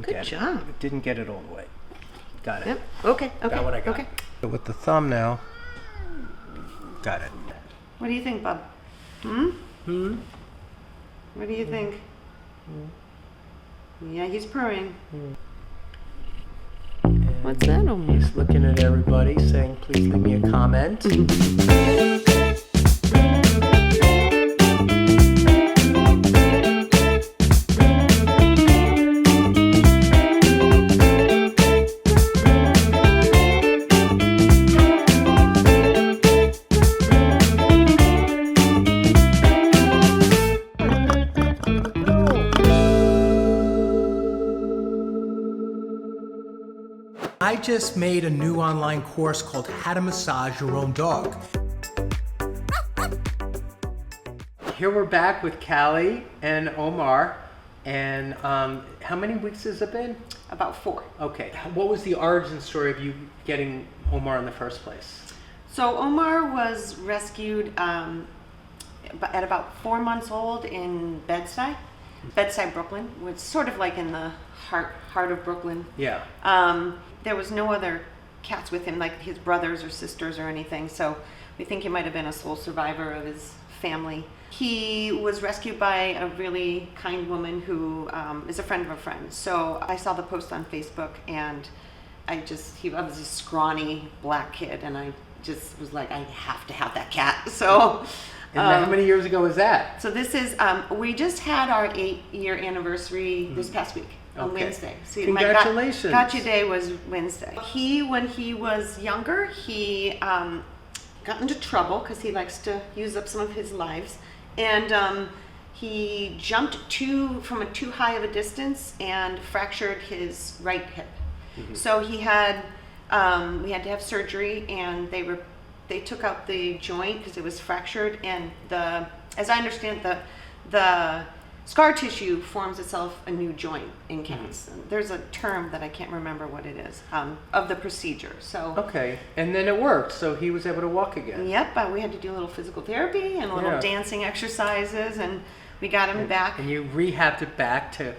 Good job. Didn't get it all the way. Got it. Yep. Okay. Got what I got. Okay. With the thumbnail. Got it. What do you think, bub? What do you think? Yeah, he's purring. What's that, Omar? He's looking at everybody, saying, "Please leave me a comment." I just made a new online course called How to Massage Your Own Dog. Here we're back with Callie and Omar. And how many weeks has it been? About 4. Okay. What was the origin story of you getting Omar in the first place? So Omar was rescued at about 4 months old in Bedside, Brooklyn, which is sort of like in the heart of Brooklyn. Yeah. There was no other cats with him, like his brothers or sisters or anything, so we think he might have been a sole survivor of his family. He was rescued by a really kind woman who is a friend of a friend. So I saw the post on Facebook, and I was a scrawny black kid, and I just was like, I have to have that cat. So. And how many years ago was that? So this is, we just had our 8-year anniversary this past week. On Wednesday. So congratulations. My gotcha day was Wednesday. When he was younger, he got into trouble because he likes to use up some of his lives. And he jumped from too high of a distance and fractured his right hip. So he had, we had to have surgery, and they took out the joint because it was fractured, and as I understand, the scar tissue forms itself a new joint in cats. There's a term that I can't remember what it is, of the procedure. So okay, and then it worked, so he was able to walk again. Yep, we had to do a little physical therapy and a little dancing exercises, and we got him back. And you rehabbed it back to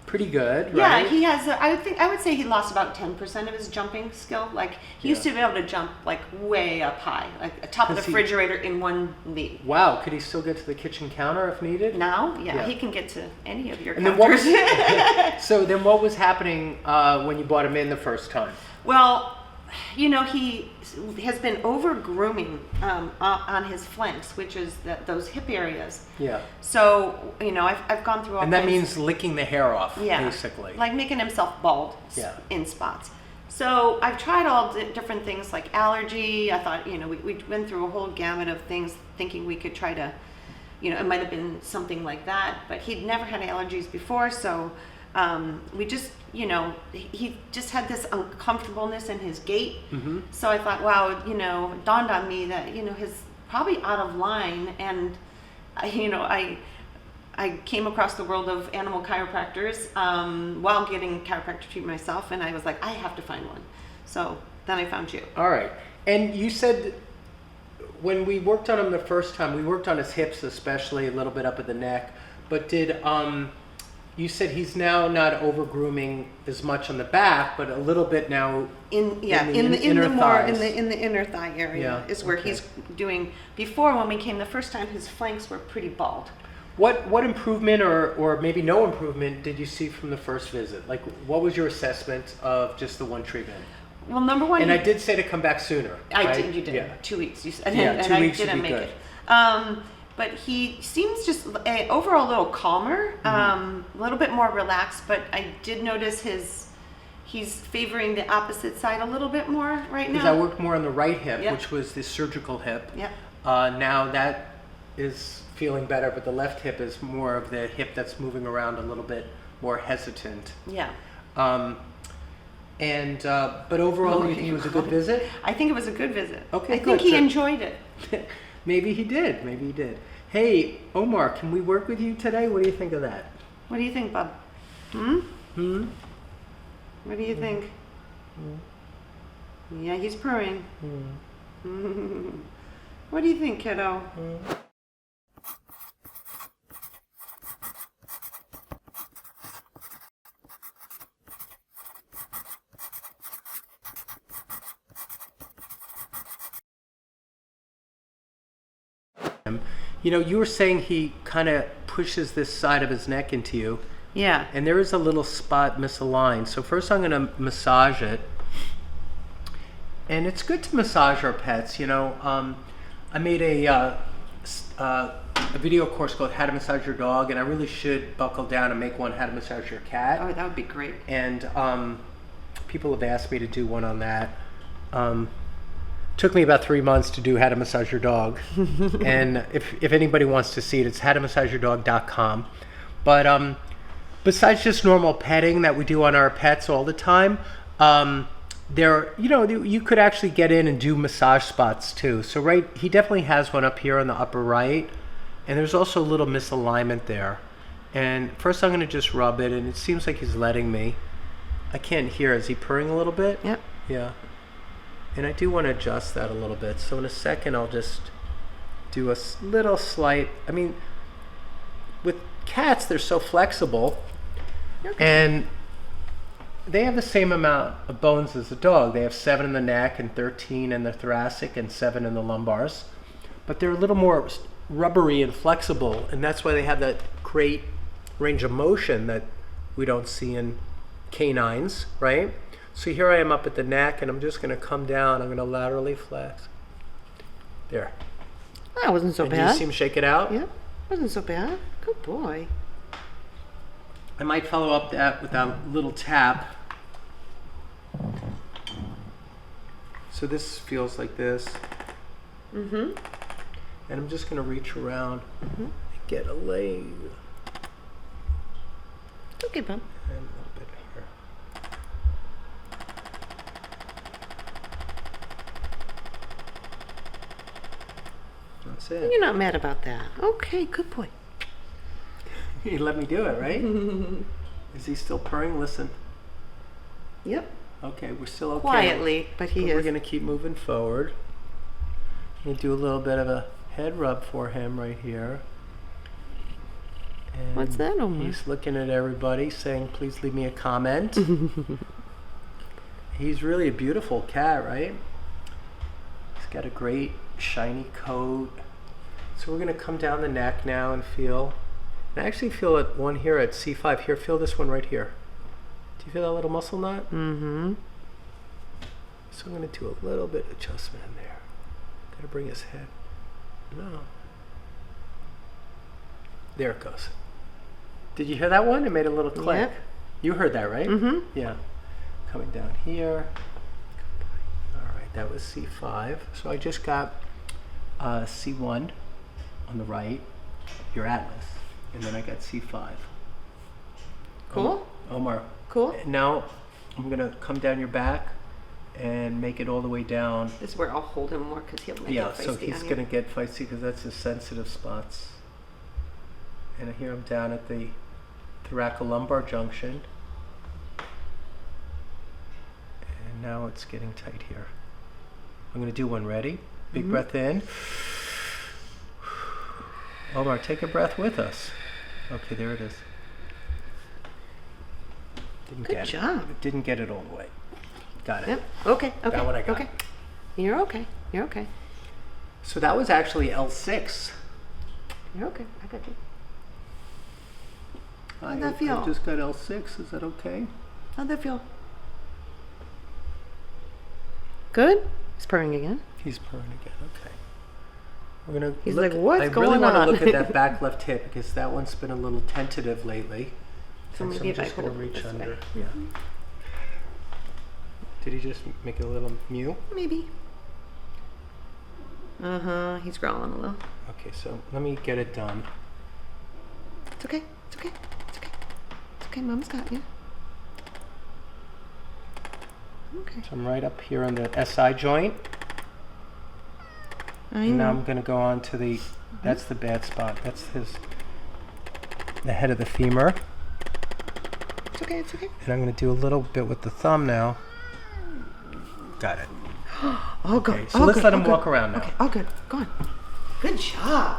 pretty good, right? Yeah, he has. I would say he lost about 10% of his jumping skill. Like he used to be able to jump like way up high, like atop of the refrigerator in one leap. Wow, could he still get to the kitchen counter if needed? Now, yeah. He can get to any of your counters. So then, what was happening when you brought him in the first time? Well, he has been overgrooming on his flanks, which is those hip areas. Yeah. So, I've gone through all and that means licking the hair off, basically. Like making himself bald in spots. So I've tried all different things like allergy. I thought, we went through a whole gamut of things thinking we could try to, it might have been something like that. But he'd never had allergies before, so we just, he just had this uncomfortableness in his gait. So I thought, wow, it dawned on me that, he's probably out of line. And, I came across the world of animal chiropractors while getting chiropractic treatment myself. And I was like, I have to find one. So then I found you. All right. And you said when we worked on him the first time, we worked on his hips, especially a little bit up at the neck. But you said he's now not over grooming as much on the back, but a little bit now in the inner thighs. In the inner thigh area is where he's doing. Before, when we came the first time, his flanks were pretty bald. What improvement or maybe no improvement did you see from the first visit? Like, what was your assessment of just the one treatment? Well, number one, and I did say to come back sooner. I right? did. You did 2 weeks. You said, and 2 weeks I didn't make good. it. But he seems just overall a little calmer, a little bit more relaxed. But I did notice he's favoring the opposite side a little bit more right now. Because I worked more on the right hip, which was the surgical hip. Yep. Now that is feeling better, but the left hip is more of the hip that's moving around a little bit more hesitant. Yeah. But overall, you think it was a good visit? I think it was a good visit. Okay, I think he enjoyed it. Maybe he did. Hey, Omar, can we work with you today? What do you think of that? What do you think, bub? What do you think? Yeah, he's purring. What do you think, kiddo? him. You know, you were saying he kind of pushes this side of his neck into you. Yeah. And there is a little spot misaligned. So first I'm going to massage it. And it's good to massage our pets. You know, I made a video course called How to Massage Your Dog, and I really should buckle down and make one How to Massage Your Cat. Oh, that would be great. And people have asked me to do one on that. Took me about 3 months to do How to Massage Your Dog. And if anybody wants to see it, it's howtomassageyourdog.com. But besides just normal petting that we do on our pets all the time, there, you know, you could actually get in and do massage spots too. So he definitely has one up here on the upper right, and there's also a little misalignment there. And first I'm going to just rub it, and it seems like he's letting me. I can't hear. Is he purring a little bit? Yep. Yeah. And I do want to adjust that a little bit. So in a second I'll just do a little slight, I mean, with cats they're so flexible, and they have the same amount of bones as a dog. They have 7 in the neck and 13 in the thoracic and 7 in the lumbars. But they're a little more rubbery and flexible, and that's why they have that great range of motion that we don't see in canines, right? So here I am up at the neck, and I'm just going to come down. I'm going to laterally flex. There. That wasn't so And bad. do you see him shake it out? Yep. Wasn't so bad. Good boy. I might follow up that with that little tap. So this feels like this. Mm-hmm. And I'm just going to reach around and get a leg. Okay, bub. And a little bit here. That's it. You're not mad about that. Okay, good boy. You let me do it, right? Is he still purring? Listen. Yep. Okay, we're still okay. Quietly, but he We're is. going to keep moving forward. I'm going to do a little bit of a head rub for him right here. And What's that, Omar? he's looking at everybody saying, please leave me a comment. He's really a beautiful cat, right? He's got a great shiny coat. So we're going to come down the neck now and feel. And I actually feel it one here at C5. Here, feel this one right here. Do you feel that little muscle knot? Mm-hmm. So I'm going to do a little bit of adjustment in there. Got to bring his head. No. There it goes. Did you hear that one? It made a little click. Yep. You heard that, right? Mm-hmm. Yeah. Coming down here. All right, that was C5. So I just got C1 on the right, your atlas, and then I got C5. Cool. Omar. Cool. Now I'm going to come down your back and make it all the way down. This is where I'll hold him more because he'll make Yeah, it feisty so he's on going you. to get feisty because that's his sensitive spots. And here I'm down at the thoracolumbar junction. And now it's getting tight here. I'm going to do one. Ready? Big breath in. Omar, take a breath with us. Okay, there it is. Good job. Didn't get it all the way. Got it. Yep. Okay. Okay. Got what I got. Okay. You're okay. You're okay. So that was actually L6. You're okay. I got you. How'd that feel? I just got L6. Is that okay? How'd that feel? Good? He's purring again. He's purring again. Okay. We're gonna. He's look, like, "What's I going really want to on?" look at that back left hip because that one's been a little tentative lately. So maybe I'm if I just gonna hold it reach this under. way. Yeah. Did he just make it a little mew? Maybe. Uh-huh. He's growling a little. Okay, so let me get it done. It's okay. It's okay. It's okay. It's okay. Mom's got you. Okay. So I'm right up here on the SI joint. I And now know. I'm going to go on to the, that's the bad spot. That's the head of the femur. It's okay. It's okay. And I'm going to do a little bit with the thumb now. Got it. All good. Okay, so all let's good, let all him good. walk around now. Okay. All good. Go on. Good job.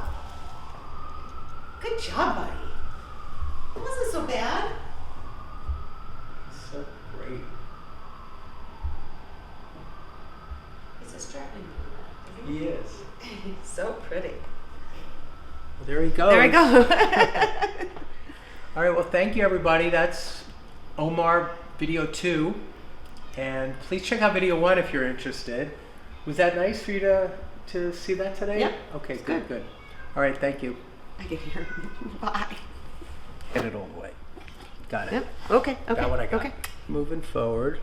Good job, buddy. It wasn't so bad. So great. He's a strapping. He is. So pretty. Well, there he goes. There we go. All right, well, thank you, everybody. That's Omar video 2. And please check out video 1 if you're interested. Was that nice for you to see that today? Yeah. Okay, Good. good. All right, thank you. I can hear. Bye. Get it all the way. Got it. Yep. Okay. Okay. Got what I got. Okay. Moving forward.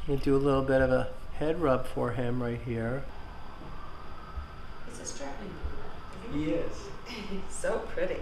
You do a little bit of a head rub for him right here. It's a strapping. He is. So pretty.